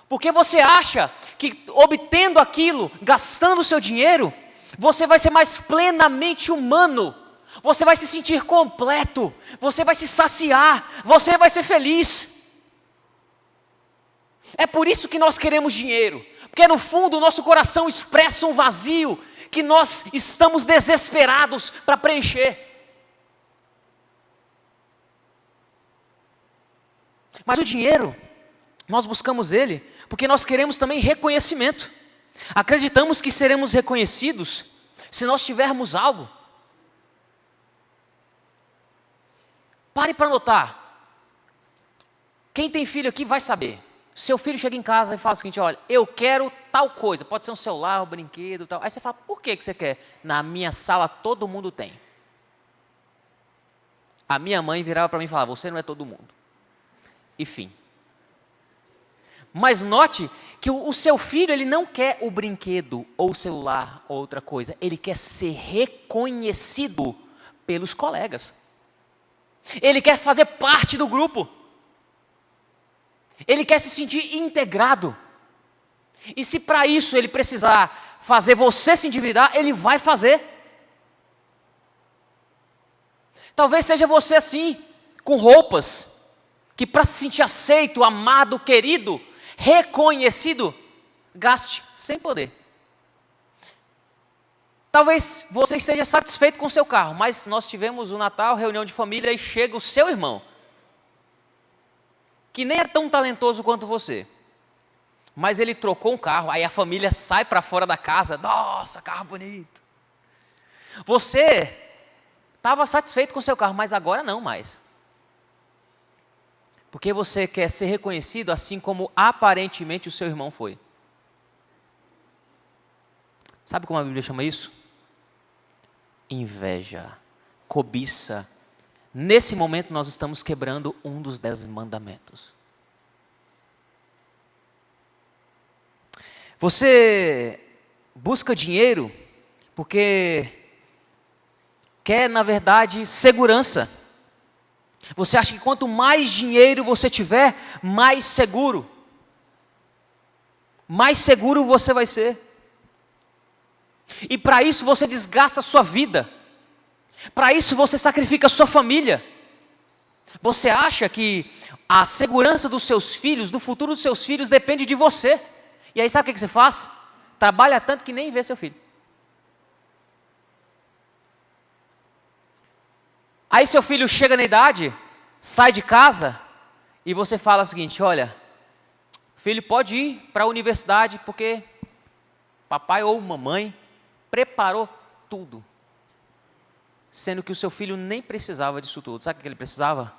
Porque você acha que obtendo aquilo, gastando o seu dinheiro, você vai ser mais plenamente humano. Você vai se sentir completo. Você vai se saciar. Você vai ser feliz. É por isso que nós queremos dinheiro. Porque no fundo o nosso coração expressa um vazio que nós estamos desesperados para preencher. Mas o dinheiro, nós buscamos ele porque nós queremos também reconhecimento. Acreditamos que seremos reconhecidos se nós tivermos algo. Pare para notar. Quem tem filho aqui vai saber. Seu filho chega em casa e fala o seguinte, olha, eu quero tal coisa. Pode ser um celular, um brinquedo, tal. Aí você fala, por que você quer? Na minha sala todo mundo tem. A minha mãe virava para mim e falava, você não é todo mundo. Enfim. Mas note que o seu filho, ele não quer o brinquedo, ou o celular, ou outra coisa. Ele quer ser reconhecido pelos colegas. Ele quer fazer parte do grupo. Ele quer se sentir integrado. E se para isso ele precisar fazer você se endividar, ele vai fazer. Talvez seja você assim, com roupas, que para se sentir aceito, amado, querido, reconhecido, gaste sem poder. Talvez você esteja satisfeito com o seu carro, mas nós tivemos o Natal, reunião de família, e chega o seu irmão, que nem é tão talentoso quanto você, mas ele trocou um carro, aí a família sai para fora da casa, nossa, carro bonito. Você estava satisfeito com o seu carro, mas agora não mais. Porque você quer ser reconhecido assim como aparentemente o seu irmão foi. Sabe como a Bíblia chama isso? Inveja, cobiça. Nesse momento nós estamos quebrando um dos 10 mandamentos. Você busca dinheiro porque quer, na verdade, segurança. Você acha que quanto mais dinheiro você tiver, mais seguro você vai ser. E para isso você desgasta a sua vida. Para isso você sacrifica a sua família. Você acha que a segurança dos seus filhos, do futuro dos seus filhos, depende de você. E aí sabe o que você faz? Trabalha tanto que nem vê seu filho. Aí seu filho chega na idade, sai de casa, e você fala o seguinte: olha, filho pode ir para a universidade porque papai ou mamãe preparou tudo. Sendo que o seu filho nem precisava disso tudo. Sabe o que ele precisava?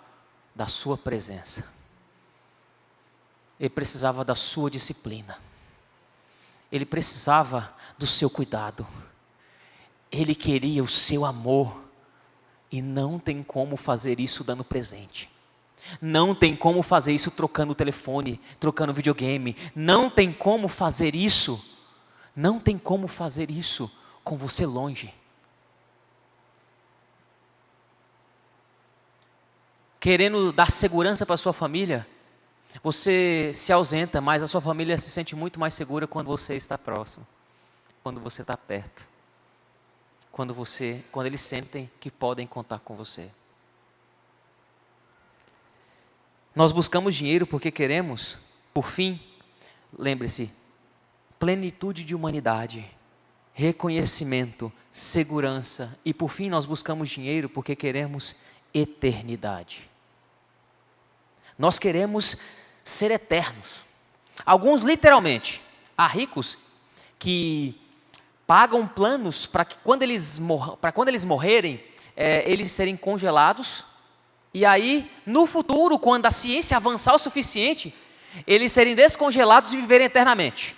Da sua presença. Ele precisava da sua disciplina. Ele precisava do seu cuidado. Ele queria o seu amor. E não tem como fazer isso dando presente. Não tem como fazer isso trocando o telefone, trocando videogame. Não tem como fazer isso. Não tem como fazer isso com você longe. Querendo dar segurança para a sua família, você se ausenta, mas a sua família se sente muito mais segura quando você está próximo, quando você está perto, quando eles sentem que podem contar com você. Nós buscamos dinheiro porque queremos, por fim, lembre-se, plenitude de humanidade, reconhecimento, segurança, e por fim nós buscamos dinheiro porque queremos eternidade. Nós queremos ser eternos. Alguns literalmente. Há ricos que pagam planos para que quando eles morrerem, eles serem congelados. E aí, no futuro, quando a ciência avançar o suficiente, eles serem descongelados e viverem eternamente.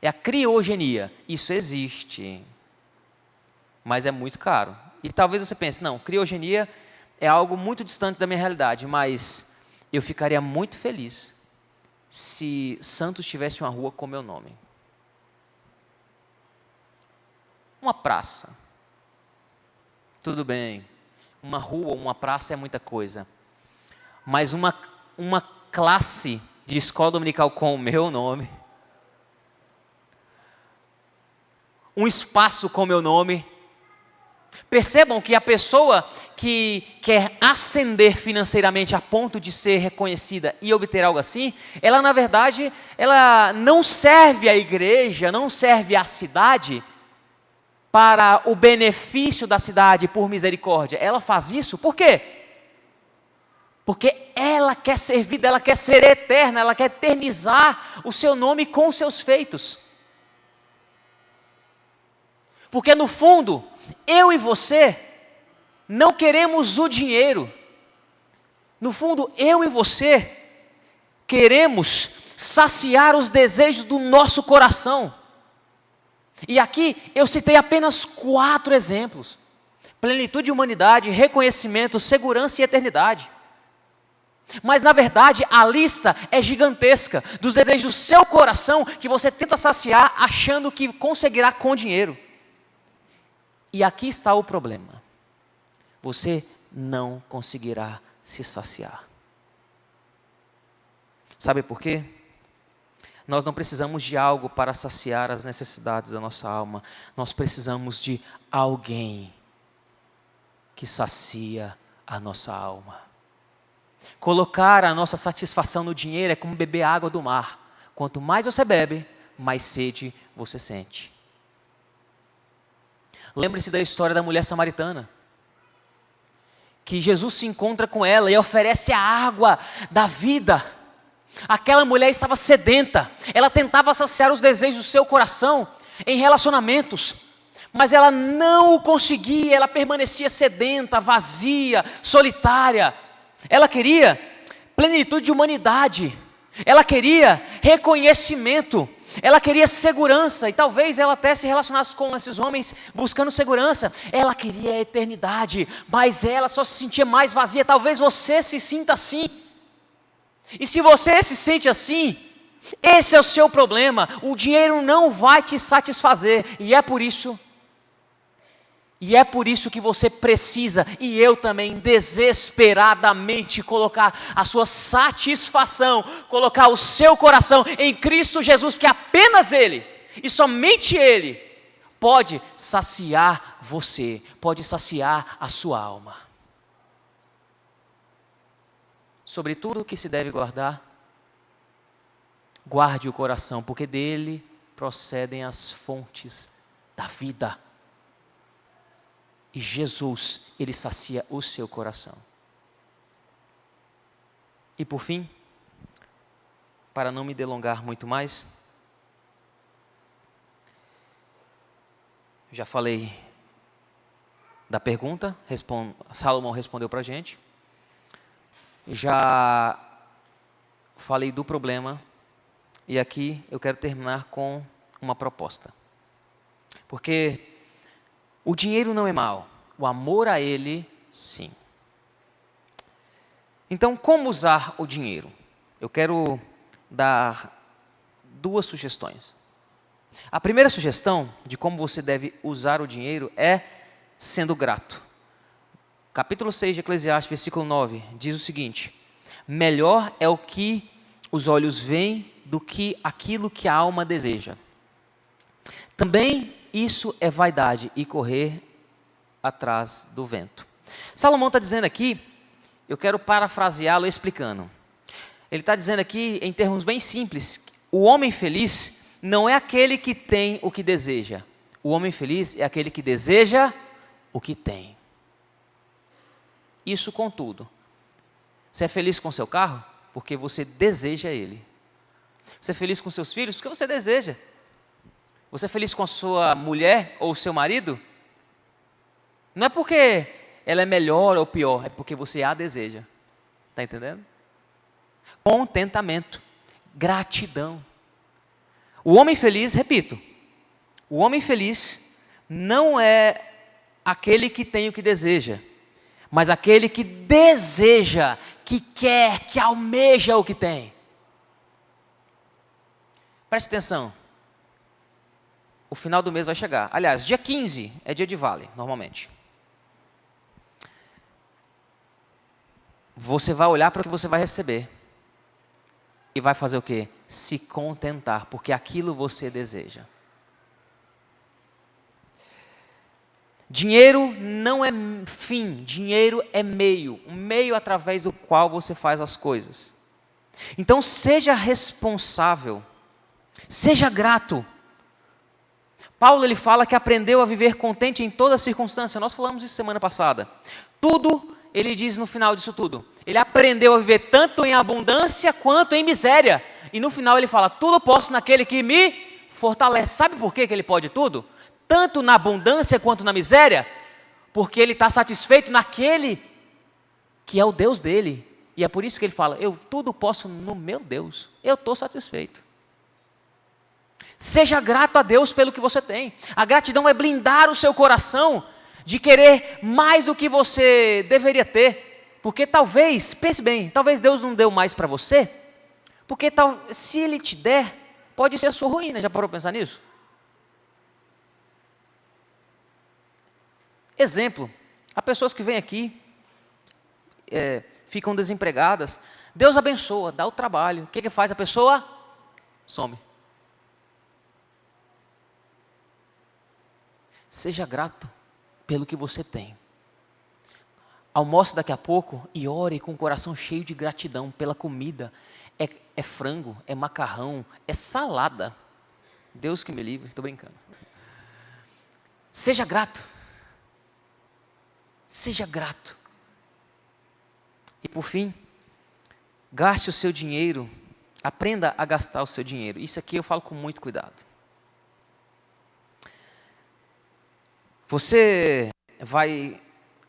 É a criogenia. Isso existe. Mas é muito caro. E talvez você pense, não, criogenia é algo muito distante da minha realidade, mas eu ficaria muito feliz se Santos tivesse uma rua com meu nome. Uma praça. Tudo bem. Uma rua, uma praça é muita coisa. Mas uma classe de escola dominical com o meu nome. Um espaço com o meu nome. Percebam que a pessoa que quer ascender financeiramente a ponto de ser reconhecida e obter algo assim, ela na verdade, ela não serve à igreja, não serve à cidade para o benefício da cidade por misericórdia. Ela faz isso por quê? Porque ela quer ser vida, ela quer ser eterna, ela quer eternizar o seu nome com os seus feitos. Porque no fundo, eu e você não queremos o dinheiro. No fundo, eu e você queremos saciar os desejos do nosso coração. E aqui eu citei apenas 4 exemplos: plenitude, humanidade, reconhecimento, segurança e eternidade. Mas na verdade a lista é gigantesca dos desejos do seu coração que você tenta saciar achando que conseguirá com dinheiro. E aqui está o problema: você não conseguirá se saciar. Sabe por quê? Nós não precisamos de algo para saciar as necessidades da nossa alma. Nós precisamos de alguém que sacia a nossa alma. Colocar a nossa satisfação no dinheiro é como beber água do mar. Quanto mais você bebe, mais sede você sente. Lembre-se da história da mulher samaritana, que Jesus se encontra com ela e oferece a água da vida. Aquela mulher estava sedenta, ela tentava saciar os desejos do seu coração em relacionamentos, mas ela não o conseguia, ela permanecia sedenta, vazia, solitária. Ela queria plenitude de humanidade, ela queria reconhecimento, ela queria segurança, e talvez ela até se relacionasse com esses homens buscando segurança. Ela queria a eternidade, mas ela só se sentia mais vazia. Talvez você se sinta assim, e se você se sente assim, esse é o seu problema. O dinheiro não vai te satisfazer, e é por isso que você precisa, e eu também, desesperadamente colocar a sua satisfação, colocar o seu coração em Cristo Jesus, porque apenas Ele, e somente Ele, pode saciar você, pode saciar a sua alma. Sobre tudo o que se deve guardar, guarde o coração, porque dele procedem as fontes da vida. E Jesus, Ele sacia o seu coração. E por fim, para não me delongar muito mais, já falei da pergunta, Salomão respondeu para a gente. Já falei do problema, e aqui eu quero terminar com uma proposta. Porque o dinheiro não é mau, o amor a ele, sim. Então, como usar o dinheiro? Eu quero dar duas sugestões. A primeira sugestão de como você deve usar o dinheiro é sendo grato. Capítulo 6 de Eclesiastes, versículo 9, diz o seguinte: melhor é o que os olhos veem do que aquilo que a alma deseja. Também isso é vaidade e correr atrás do vento. Salomão está dizendo aqui, eu quero parafraseá-lo explicando. Ele está dizendo aqui, em termos bem simples, o homem feliz não é aquele que tem o que deseja. O homem feliz é aquele que deseja o que tem. Isso contudo, você é feliz com seu carro? Porque você deseja ele. Você é feliz com seus filhos? Porque você deseja. Você é feliz com a sua mulher ou o seu marido? Não é porque ela é melhor ou pior, é porque você a deseja. Está entendendo? Contentamento, gratidão. O homem feliz, repito, o homem feliz não é aquele que tem o que deseja, mas aquele que deseja, que quer, que almeja o que tem. Preste atenção. O final do mês vai chegar. Aliás, dia 15 é dia de vale, normalmente. Você vai olhar para o que você vai receber. E vai fazer o quê? Se contentar, porque aquilo você deseja. Dinheiro não é fim, dinheiro é meio. Um meio através do qual você faz as coisas. Então seja responsável. Seja grato. Paulo ele fala que aprendeu a viver contente em toda circunstância. Nós falamos isso semana passada. Tudo, ele diz no final disso tudo. Ele aprendeu a viver tanto em abundância quanto em miséria. E no final ele fala, tudo posso naquele que me fortalece. Sabe por que ele pode tudo? Tanto na abundância quanto na miséria? Porque ele está satisfeito naquele que é o Deus dele. E é por isso que ele fala, eu tudo posso no meu Deus. Eu estou satisfeito. Seja grato a Deus pelo que você tem. A gratidão é blindar o seu coração de querer mais do que você deveria ter. Porque talvez, pense bem, talvez Deus não deu mais para você, porque se Ele te der, pode ser a sua ruína. Já parou para pensar nisso? Exemplo, há pessoas que vêm aqui, ficam desempregadas, Deus abençoa, dá o trabalho. O que faz a pessoa? Some. Seja grato pelo que você tem. almoce daqui a pouco e ore com o coração cheio de gratidão pela comida. É frango, é macarrão, é salada. Deus que me livre, estou brincando. Seja grato. Seja grato. E por fim, gaste o seu dinheiro, aprenda a gastar o seu dinheiro. Isso aqui eu falo com muito cuidado. Você vai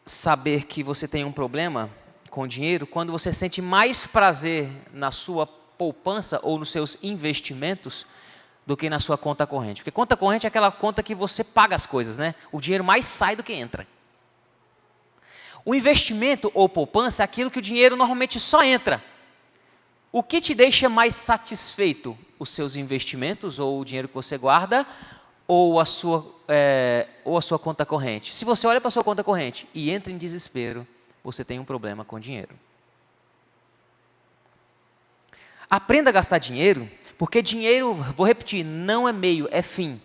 saber que você tem um problema com o dinheiro quando você sente mais prazer na sua poupança ou nos seus investimentos do que na sua conta corrente. Porque conta corrente é aquela conta que você paga as coisas, né? O dinheiro mais sai do que entra. O investimento ou poupança é aquilo que o dinheiro normalmente só entra. O que te deixa mais satisfeito? Os seus investimentos ou o dinheiro que você guarda ou a sua conta corrente? Se você olha para a sua conta corrente e entra em desespero, você tem um problema com dinheiro. Aprenda a gastar dinheiro, porque dinheiro, vou repetir, não é meio, é fim.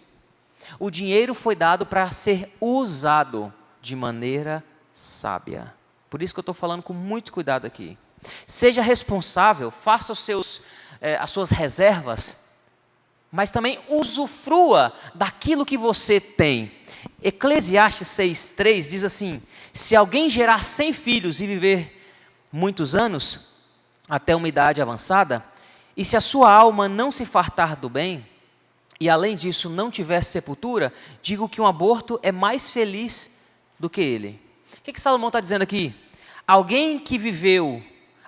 O dinheiro foi dado para ser usado de maneira sábia. Por isso que eu estou falando com muito cuidado aqui. Seja responsável, faça as suas reservas, mas também usufrua daquilo que você tem. Eclesiastes 6,3 diz assim: se alguém gerar 100 filhos e viver muitos anos, até uma idade avançada, e se a sua alma não se fartar do bem, e além disso não tiver sepultura, digo que um aborto é mais feliz do que ele. O que Salomão está dizendo aqui? Alguém que viveu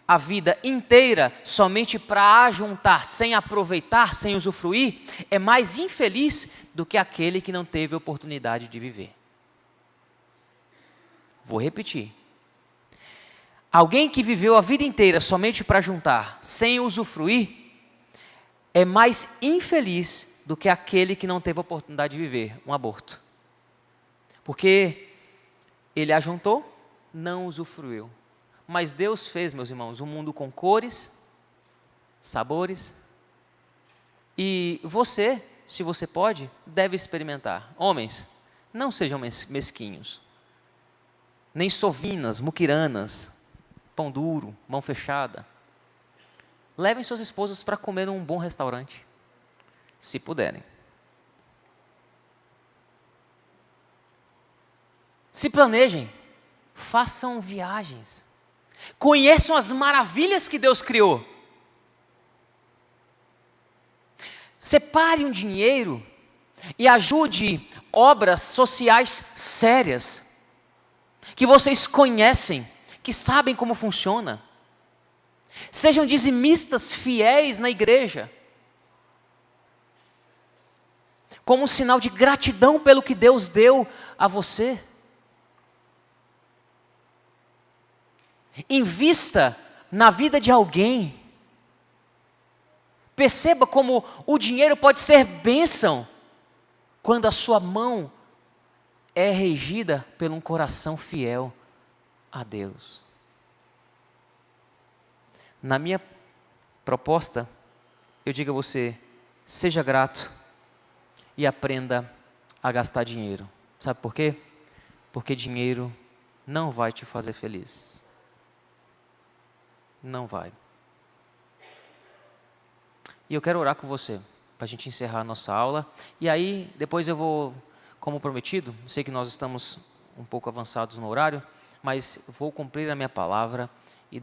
a vida inteira somente para ajuntar, sem aproveitar, sem usufruir, é mais infeliz do que aquele que não teve oportunidade de viver. Vou repetir. Alguém que viveu a vida inteira somente para juntar, sem usufruir, é mais infeliz do que aquele que não teve a oportunidade de viver um aborto. Porque ele ajuntou, não usufruiu. Mas Deus fez, meus irmãos, um mundo com cores, sabores, e você, se você pode, deve experimentar. Homens, não sejam mesquinhos, nem sovinas, muquiranas, pão duro, mão fechada. Levem suas esposas para comer num bom restaurante, se puderem. Se planejem, façam viagens, conheçam as maravilhas que Deus criou. Separe um dinheiro e ajude obras sociais sérias, que vocês conhecem, que sabem como funciona. Sejam dizimistas fiéis na igreja, como um sinal de gratidão pelo que Deus deu a você. Invista na vida de alguém. Perceba como o dinheiro pode ser bênção quando a sua mão é regida por um coração fiel a Deus. Na minha proposta, eu digo a você, seja grato e aprenda a gastar dinheiro. Sabe por quê? Porque dinheiro não vai te fazer feliz. Não vai. E eu quero orar com você, para a gente encerrar a nossa aula. E aí, depois eu vou, como prometido, sei que nós estamos um pouco avançados no horário, mas vou cumprir a minha palavra